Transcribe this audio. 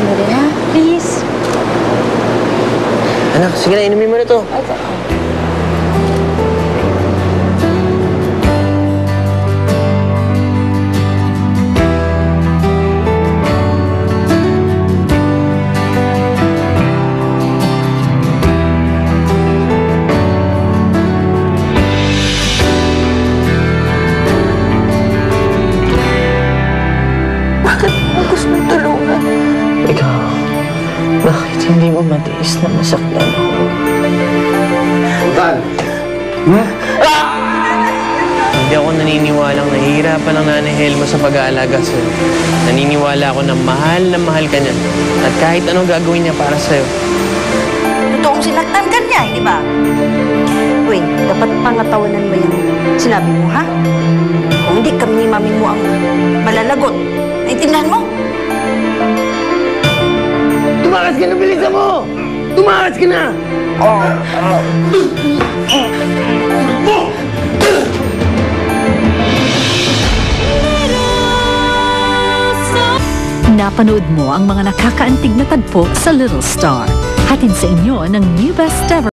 Ayusin mo rin, ha? Please. Anak, sige na, inumin mo na to. Bakit mo gusto tulungan? Ikaw, bakit hindi mo matiis na masaktan ako? Dan! Hindi ako naniniwalang nahihirapan ang nanay Helma sa pag-aalaga sa'yo. Naniniwala ako na mahal ka niya. At kahit anong gagawin niya para sa'yo. Totoong sinaktan ka niya, di ba? Wait, dapat pangatawanan mo yung sinabi mo, ha? Kung hindi, kami ni mami mo ang malalagot. Naintindihan mo? Tumakas ka na, bilisan mo! Tumakas ka na! Napanood mo ang mga nakakaantig na tagpo sa Little Star. Hatid sa inyo ng new best ever